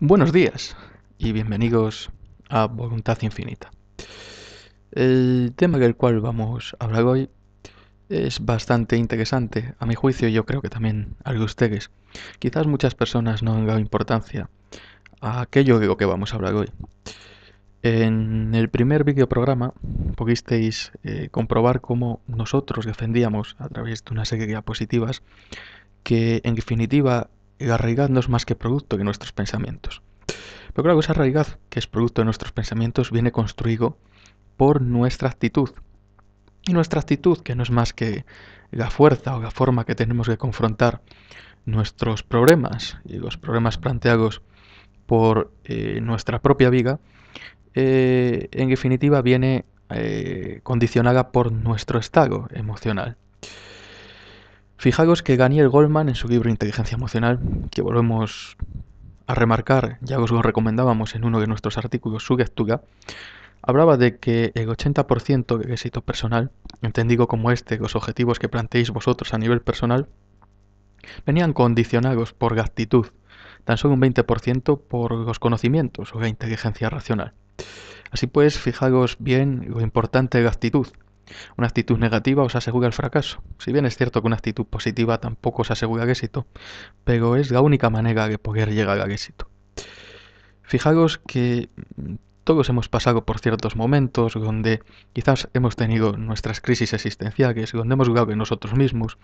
Buenos días y bienvenidos a Voluntad Infinita. El tema del cual vamos a hablar hoy es bastante interesante, a mi juicio, y yo creo que también a de ustedes. Quizás muchas personas no han dado importancia a aquello de lo que vamos a hablar hoy. En el primer videoprograma pudisteis comprobar cómo nosotros defendíamos, a través de una serie de diapositivas, que en definitiva la realidad no es más que producto de nuestros pensamientos. Pero claro, esa realidad que es producto de nuestros pensamientos viene construido por nuestra actitud. Y nuestra actitud, que no es más que la fuerza o la forma que tenemos de confrontar nuestros problemas y los problemas planteados por nuestra propia vida, en definitiva viene condicionada por nuestro estado emocional. Fijaos que Daniel Goleman, en su libro Inteligencia Emocional, que volvemos a remarcar, ya os lo recomendábamos en uno de nuestros artículos, su lectura, hablaba de que el 80% del éxito personal, entendido como los objetivos que planteéis vosotros a nivel personal, venían condicionados por la actitud, tan solo un 20% por los conocimientos o la inteligencia racional. Así pues, fijaos bien lo importante de la actitud. Una actitud negativa os asegura el fracaso. Si bien es cierto que una actitud positiva tampoco os asegura el éxito, pero es la única manera de poder llegar al éxito. Fijaros que todos hemos pasado por ciertos momentos donde quizás hemos tenido nuestras crisis existenciales, donde hemos dudado de nosotros mismos,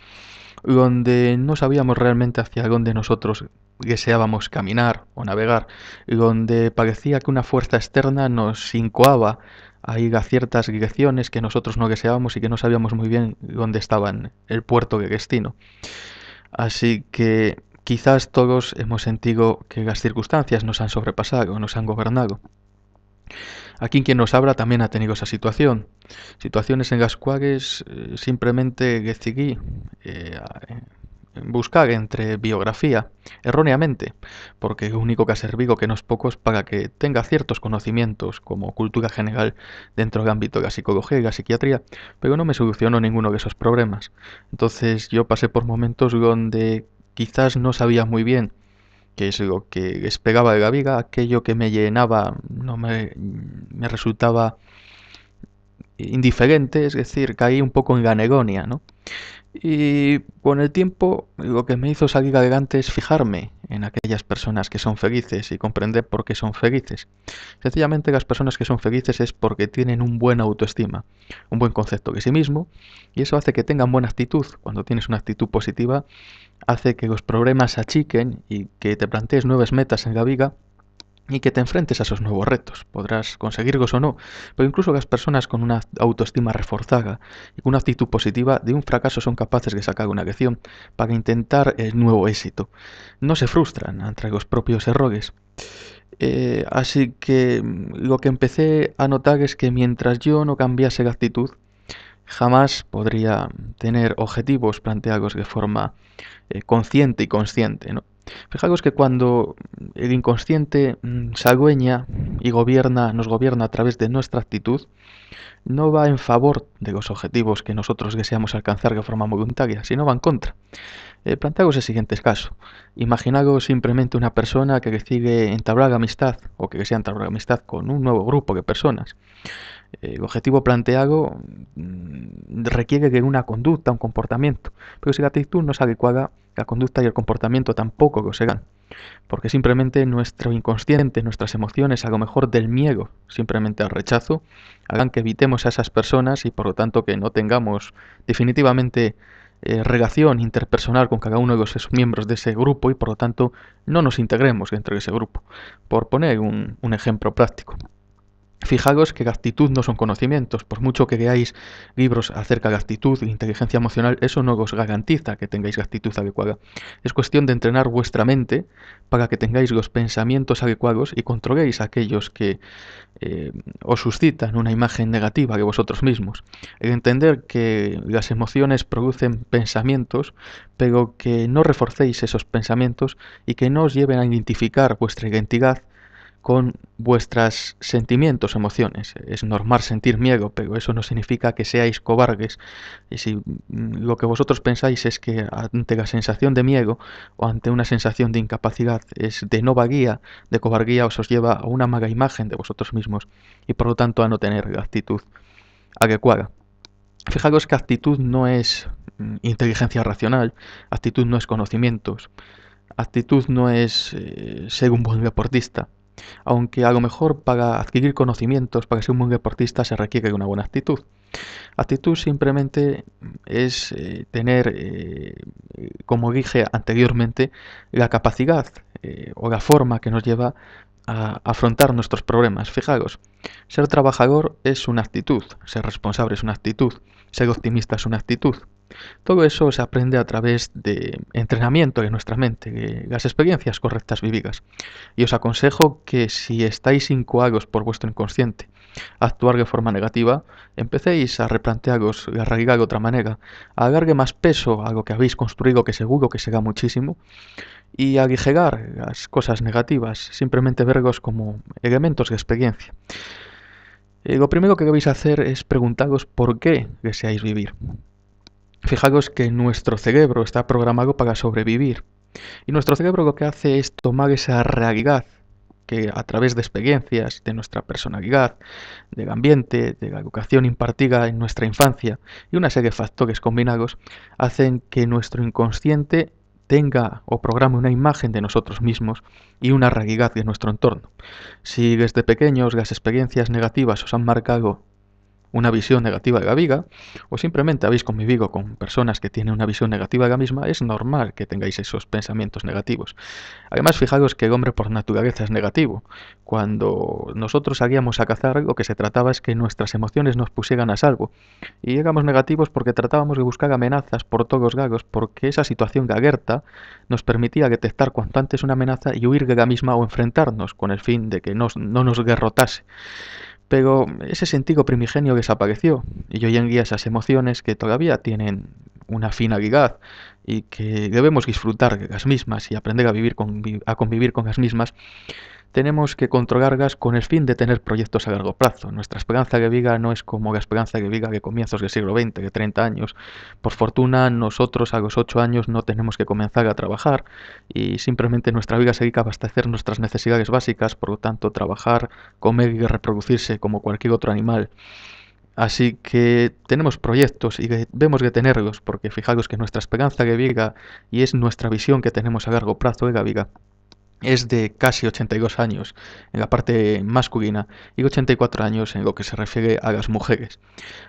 donde no sabíamos realmente hacia dónde nosotros deseábamos caminar o navegar, donde parecía que una fuerza externa nos incoaba a ir a ciertas direcciones que nosotros no deseábamos y que no sabíamos muy bien dónde estaba el puerto de destino. Así que quizás todos hemos sentido que las circunstancias nos han sobrepasado, nos han gobernado. Aquí quien nos habla también ha tenido esa situación. Situaciones en las cuales simplemente decidí buscar entre biografía, erróneamente, porque lo único que ha servido, que no es poco, es para que tenga ciertos conocimientos como cultura general dentro del ámbito de la psicología y la psiquiatría, pero no me solucionó ninguno de esos problemas. Entonces yo pasé por momentos donde quizás no sabía muy bien qué es lo que esperaba de la vida, aquello que me llenaba no me resultaba indiferente, es decir, caí un poco en la anegonia, ¿no? Y con el tiempo lo que me hizo salir adelante es fijarme en aquellas personas que son felices y comprender por qué son felices. Sencillamente las personas que son felices es porque tienen un buen autoestima, un buen concepto de sí mismo, y eso hace que tengan buena actitud. Cuando tienes una actitud positiva, hace que los problemas se achiquen y que te plantees nuevas metas en la vida y que te enfrentes a esos nuevos retos. Podrás conseguirlos o no, pero incluso las personas con una autoestima reforzada y con una actitud positiva de un fracaso son capaces de sacar una lección para intentar el nuevo éxito. No se frustran ante los propios errores. Así que lo que empecé a notar es que mientras yo no cambiase la actitud, jamás podría tener objetivos planteados de forma consciente y consciente, ¿no? Fijaos que cuando el inconsciente se adueña y nos gobierna a través de nuestra actitud, no va en favor de los objetivos que nosotros deseamos alcanzar de forma voluntaria, sino va en contra. Planteaos el siguiente caso. Imaginaos simplemente una persona que decide entablar amistad o que desea entablar amistad con un nuevo grupo de personas. El objetivo planteado requiere de una conducta, un comportamiento, pero si la actitud no es adecuada, la conducta y el comportamiento tampoco lo serán, porque simplemente nuestro inconsciente, nuestras emociones, a lo mejor del miedo, simplemente al rechazo, hagan que evitemos a esas personas y por lo tanto que no tengamos definitivamente relación interpersonal con cada uno de los miembros de ese grupo y por lo tanto no nos integremos dentro de ese grupo, por poner un ejemplo práctico. Fijaos que la actitud no son conocimientos. Por mucho que leáis libros acerca de actitud e inteligencia emocional, eso no os garantiza que tengáis la actitud adecuada. Es cuestión de entrenar vuestra mente para que tengáis los pensamientos adecuados y controléis aquellos que os suscitan una imagen negativa de vosotros mismos. El entender que las emociones producen pensamientos, pero que no reforcéis esos pensamientos y que no os lleven a identificar vuestra identidad con vuestros sentimientos, emociones. Es normal sentir miedo, pero eso no significa que seáis cobardes. Y si lo que vosotros pensáis es que ante la sensación de miedo o ante una sensación de incapacidad es de no valía, de cobardía, os lleva a una mala imagen de vosotros mismos y por lo tanto a no tener la actitud adecuada. Fijaros que actitud no es inteligencia racional, actitud no es conocimientos, actitud no es ser un buen deportista. Aunque a lo mejor para adquirir conocimientos, para ser un buen deportista, se requiere una buena actitud. Actitud simplemente es tener, como dije anteriormente, la capacidad o la forma que nos lleva a afrontar nuestros problemas. Fijaros, ser trabajador es una actitud, ser responsable es una actitud, ser optimista es una actitud. Todo eso se aprende a través de entrenamiento de nuestra mente, de las experiencias correctas vividas. Y os aconsejo que si estáis incoados por vuestro inconsciente a actuar de forma negativa, empecéis a replantearos la realidad de otra manera, a darle más peso a lo que habéis construido, que seguro que será muchísimo, y a aligerar las cosas negativas, simplemente verlos como elementos de experiencia. Lo primero que debéis hacer es preguntaros por qué deseáis vivir. Fijaros que nuestro cerebro está programado para sobrevivir. Y nuestro cerebro lo que hace es tomar esa realidad que a través de experiencias, de nuestra personalidad, del ambiente, de la educación impartida en nuestra infancia y una serie de factores combinados, hacen que nuestro inconsciente tenga o programe una imagen de nosotros mismos y una realidad de nuestro entorno. Si desde pequeños las experiencias negativas os han marcado una visión negativa de la vida, o simplemente habéis convivido con personas que tienen una visión negativa de la misma, es normal que tengáis esos pensamientos negativos. Además, fijaros que el hombre por naturaleza es negativo. Cuando nosotros salíamos a cazar, lo que se trataba es que nuestras emociones nos pusieran a salvo. Y éramos negativos porque tratábamos de buscar amenazas por todos lados, porque esa situación de alerta nos permitía detectar cuanto antes una amenaza y huir de la misma o enfrentarnos con el fin de que no nos derrotase. Pero ese sentido primigenio desapareció y hoy en día esas emociones que todavía tienen una finalidad y que debemos disfrutar de las mismas y aprender a vivir a convivir con las mismas, tenemos que controlarlas con el fin de tener proyectos a largo plazo. Nuestra esperanza de vida no es como la esperanza de vida de comienzos del siglo XX, de 30 años. Por fortuna, nosotros a los 8 años no tenemos que comenzar a trabajar y simplemente nuestra vida se dedica a abastecer nuestras necesidades básicas, por lo tanto, trabajar, comer y reproducirse como cualquier otro animal. Así que tenemos proyectos y debemos de tenerlos, porque fijaros que nuestra esperanza de vida y es nuestra visión que tenemos a largo plazo de la vida es de casi 82 años en la parte masculina y 84 años en lo que se refiere a las mujeres.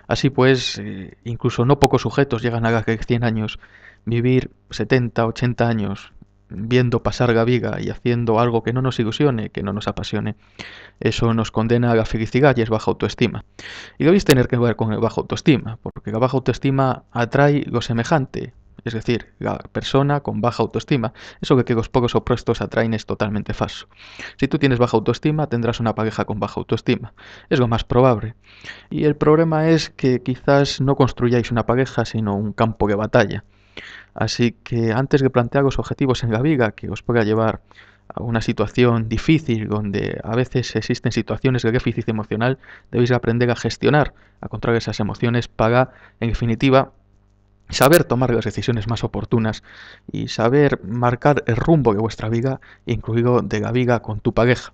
Así pues, incluso no pocos sujetos llegan a las 100 años, vivir 70, 80 años viendo pasar la vida y haciendo algo que no nos ilusione, que no nos apasione. Eso nos condena a la felicidad y es baja autoestima. Y debéis tener que ver con el baja autoestima, porque la baja autoestima atrae lo semejante, es decir, la persona con baja autoestima. Eso de que los pocos opuestos atraen es totalmente falso. Si tú tienes baja autoestima, tendrás una pareja con baja autoestima. Es lo más probable. Y el problema es que quizás no construyáis una pareja, sino un campo de batalla. Así que antes de plantearos objetivos en la vida que os pueda llevar a una situación difícil, donde a veces existen situaciones de déficit emocional, debéis aprender a gestionar, a controlar esas emociones para, en definitiva, saber tomar las decisiones más oportunas y saber marcar el rumbo de vuestra vida, incluido de la vida con tu pareja.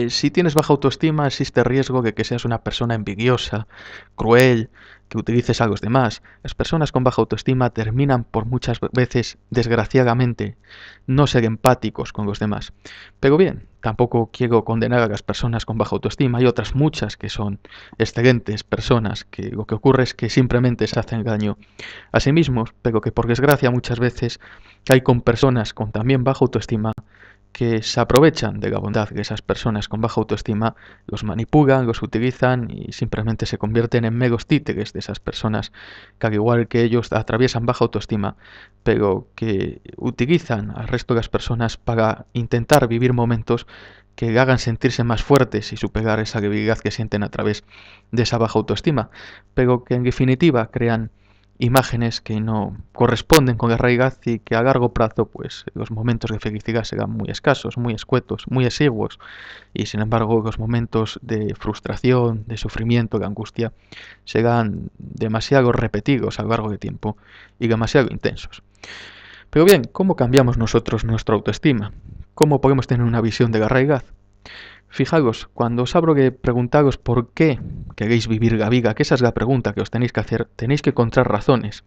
Si tienes baja autoestima, existe riesgo de que seas una persona envidiosa, cruel, que utilices a los demás. Las personas con baja autoestima terminan por muchas veces, desgraciadamente, no ser empáticos con los demás. Pero bien, tampoco quiero condenar a las personas con baja autoestima. Hay otras muchas que son excelentes personas, que lo que ocurre es que simplemente se hacen daño a sí mismos, pero que por desgracia muchas veces hay con personas con también baja autoestima que se aprovechan de la bondad de esas personas con baja autoestima, los manipulan, los utilizan y simplemente se convierten en meros títeres de esas personas que al igual que ellos atraviesan baja autoestima, pero que utilizan al resto de las personas para intentar vivir momentos que le hagan sentirse más fuertes y superar esa debilidad que sienten a través de esa baja autoestima, pero que en definitiva crean imágenes que no corresponden con a raigaz e que a largo prazo, pues, os momentos de felicidade serán moi escasos, moi escuetos, moi exiguos, e, sin embargo, os momentos de frustración, de sufrimiento, de angustia, serán demasiado repetidos a lo largo de tiempo y demasiado intensos. Pero bien, ¿cómo cambiamos nosotros nuestra autoestima? ¿Cómo podemos tener una visión de la raigaz? Fijaos, cuando os hablo de preguntaros por qué queréis vivir la vida, que esa es la pregunta que os tenéis que hacer, tenéis que encontrar razones.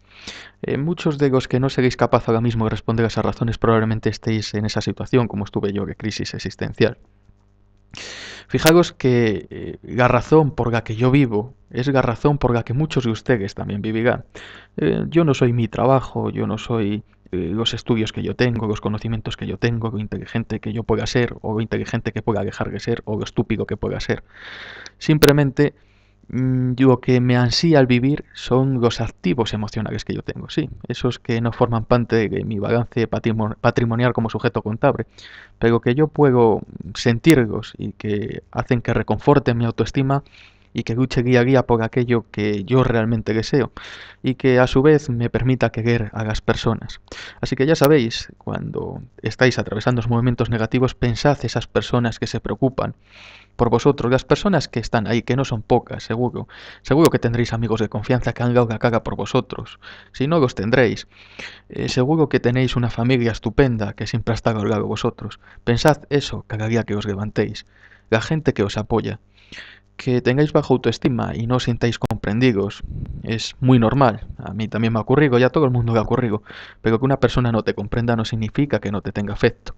Muchos de los que no seréis capaz ahora mismo de responder a esas razones probablemente estéis en esa situación, como estuve yo, de crisis existencial. Fijaos que la razón por la que yo vivo es la razón por la que muchos de ustedes también vivirán. Yo no soy mi trabajo, yo no soy los estudios que yo tengo, los conocimientos que yo tengo, lo inteligente que yo pueda ser, o lo inteligente que pueda dejar de ser, o lo estúpido que pueda ser. Simplemente lo que me ansía al vivir son los activos emocionales que yo tengo, sí, esos que no forman parte de mi balance patrimonial como sujeto contable, pero que yo puedo sentirlos y que hacen que reconforten mi autoestima y que luche día a día por aquello que yo realmente deseo y que a su vez me permita querer a las personas. Así que ya sabéis, cuando estáis atravesando momentos negativos, pensad esas personas que se preocupan por vosotros, las personas que están ahí, que no son pocas, seguro. Seguro que tendréis amigos de confianza que han dado la cara por vosotros. Si no los tendréis, seguro que tenéis una familia estupenda que siempre ha estado al lado de vosotros. Pensad eso cada día que os levantéis. La gente que os apoya. Que tengáis baja autoestima y no os sintáis comprendidos es muy normal. A mí también me ha ocurrido, y a todo el mundo le ha ocurrido. Pero que una persona no te comprenda no significa que no te tenga afecto.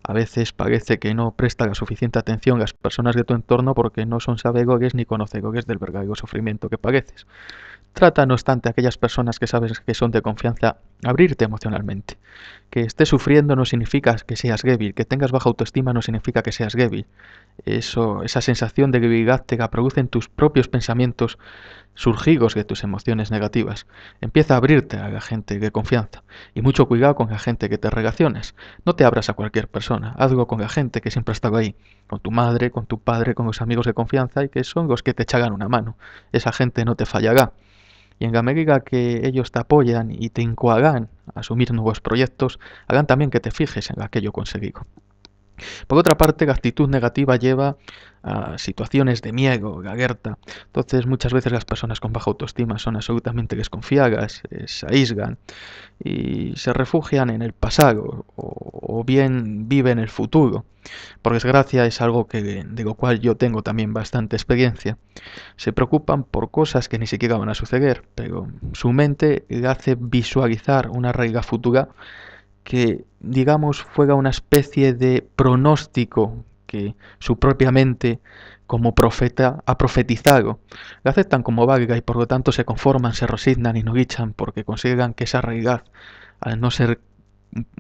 A veces parece que no presta la suficiente atención a las personas de tu entorno porque no son sabedores ni conocedores del verdadero sufrimiento que padeces. Trata, no obstante, a aquellas personas que sabes que son de confianza, abrirte emocionalmente. Que estés sufriendo no significa que seas débil, que tengas baja autoestima no significa que seas débil. Esa sensación de debilidad te la producen tus propios pensamientos surgidos de tus emociones negativas. Empieza a abrirte a la gente de confianza. Y mucho cuidado con la gente que te relacionas. No te abras a cualquier persona. Hazlo con la gente que siempre ha estado ahí. Con tu madre, con tu padre, con los amigos de confianza y que son los que te echarán una mano. Esa gente no te fallará. Y en la medida que ellos te apoyan y te incoarán a asumir nuevos proyectos, harán también que te fijes en aquello conseguido. Por otra parte, la actitud negativa lleva a situaciones de miedo, de alerta. Entonces, muchas veces las personas con baja autoestima son absolutamente desconfiadas, se aíslan y se refugian en el pasado o bien viven el futuro. Por desgracia, es algo de lo cual yo tengo también bastante experiencia. Se preocupan por cosas que ni siquiera van a suceder, pero su mente le hace visualizar una realidad futura que, digamos, fuera una especie de pronóstico que su propia mente, como profeta, ha profetizado. La aceptan como válida y por lo tanto se conforman, se resignan y no luchan porque consideran que esa realidad, al no ser,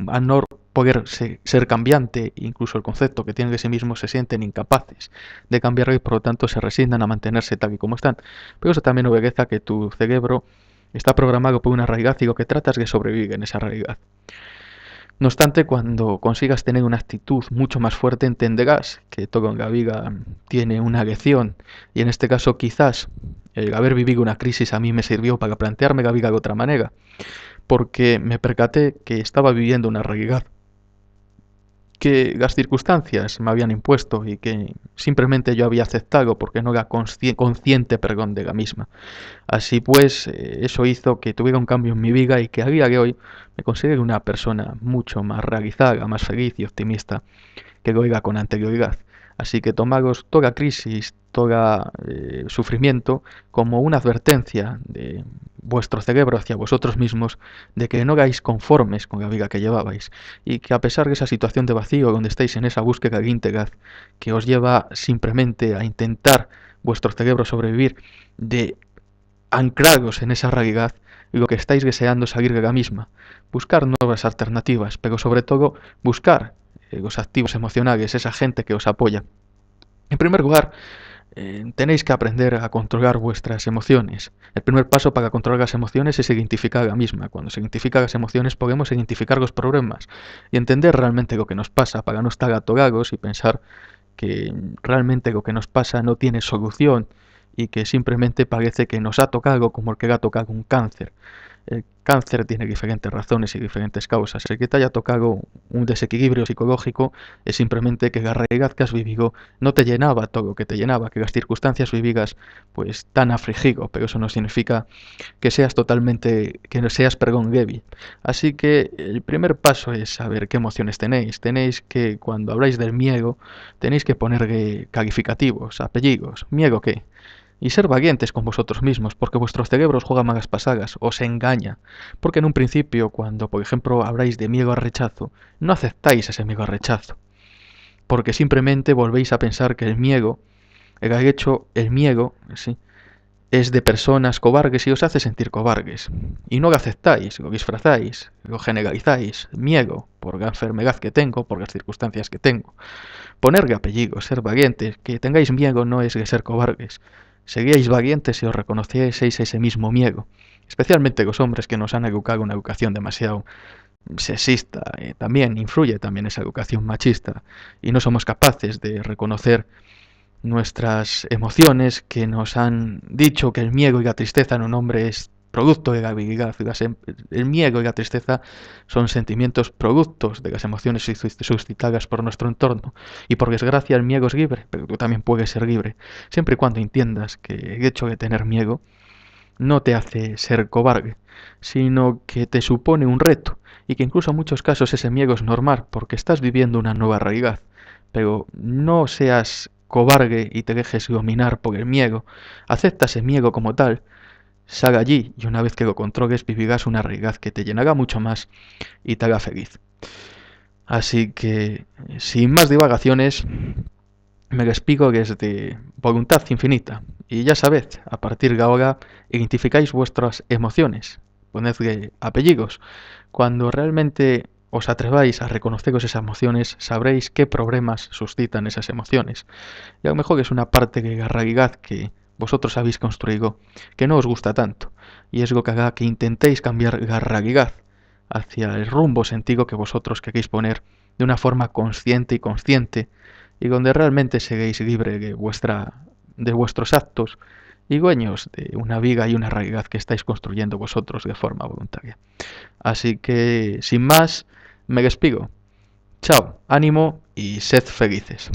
al no poder ser cambiante, incluso el concepto que tienen de sí mismos, se sienten incapaces de cambiarlo y por lo tanto se resignan a mantenerse tal y como están. Pero eso también obedece a que tu cerebro está programado por una realidad y lo que tratas de sobrevivir en esa realidad. No obstante, cuando consigas tener una actitud mucho más fuerte, entenderás que todo en la vida tiene una lección. Y en este caso, quizás, el haber vivido una crisis a mí me sirvió para plantearme la vida de otra manera, porque me percaté que estaba viviendo una realidad que las circunstancias me habían impuesto y que simplemente yo había aceptado porque no era consciente, perdón, de la misma. Así pues, eso hizo que tuviera un cambio en mi vida y que a día de hoy me considero una persona mucho más realizada, más feliz y optimista que lo era con anterioridad. Así que tomaros toda crisis, todo sufrimiento como una advertencia de vuestro cerebro hacia vosotros mismos de que no hagáis conformes con la vida que llevabais y que a pesar de esa situación de vacío donde estáis en esa búsqueda de íntegridad que os lleva simplemente a intentar vuestro cerebro sobrevivir, de anclados en esa realidad y lo que estáis deseando es salir de la misma. Buscar nuevas alternativas, pero sobre todo buscar los activos emocionales, esa gente que os apoya. En primer lugar, tenéis que aprender a controlar vuestras emociones. El primer paso para controlar las emociones es identificar la misma. Cuando se identifican las emociones podemos identificar los problemas y entender realmente lo que nos pasa para no estar atorados y pensar que realmente lo que nos pasa no tiene solución y que simplemente parece que nos ha tocado como el que le ha tocado un cáncer. El cáncer tiene diferentes razones y diferentes causas. El que te haya tocado un desequilibrio psicológico es simplemente que la realidad que has vivido no te llenaba todo lo que te llenaba, que las circunstancias vividas pues tan afligido, pero eso no significa que seas totalmente, que no seas, perdón, débil. Así que el primer paso es saber qué emociones tenéis. Tenéis que, cuando habláis del miedo, tenéis que ponerle calificativos, apellidos. ¿Miedo qué? Y ser valientes con vosotros mismos, porque vuestro cerebro os juega malas pasadas, os engaña. Porque en un principio, cuando por ejemplo habláis de miedo al rechazo, no aceptáis ese miedo al rechazo. Porque simplemente volvéis a pensar que el miedo, ¿sí?, es de personas cobardes y os hace sentir cobardes. Y no lo aceptáis, lo disfrazáis, lo generalizáis. Miedo por la enfermedad que tengo, por las circunstancias que tengo. Ponerle apellido, ser valientes. Que tengáis miedo no es de ser cobardes. Seríais valientes si os reconocieseis ese mismo miedo. Especialmente los hombres que nos han educado una educación demasiado sexista. También influye también esa educación machista. Y no somos capaces de reconocer nuestras emociones, que nos han dicho que el miedo y la tristeza en un hombre es producto de la habilidad. El miedo y la tristeza son sentimientos productos de las emociones suscitadas por nuestro entorno. Y por desgracia el miedo es libre, pero tú también puedes ser libre, siempre y cuando entiendas que el hecho de tener miedo no te hace ser cobarde, sino que te supone un reto, y que incluso en muchos casos ese miedo es normal, porque estás viviendo una nueva realidad. Pero no seas cobarde y te dejes dominar por el miedo. Acepta ese miedo como tal, sal allí, y una vez que lo controles vivirás una realidad que te llenará mucho más y te hará feliz. Así que, sin más divagaciones, me despido desde Voluntad Infinita. Y ya sabed, a partir de ahora, identificáis vuestras emociones, ponedle apellidos. Cuando realmente os atreváis a reconoceros esas emociones, sabréis qué problemas suscitan esas emociones. Y a lo mejor es una parte de la realidad que vosotros habéis construido que no os gusta tanto. Y es lo que hará que intentéis cambiar la realidad hacia el rumbo sentido que vosotros queréis poner de una forma consciente y consciente, y donde realmente seréis libre de vuestros actos y dueños de una vida y una realidad que estáis construyendo vosotros de forma voluntaria. Así que, sin más, me despido. Chao, ánimo y sed felices.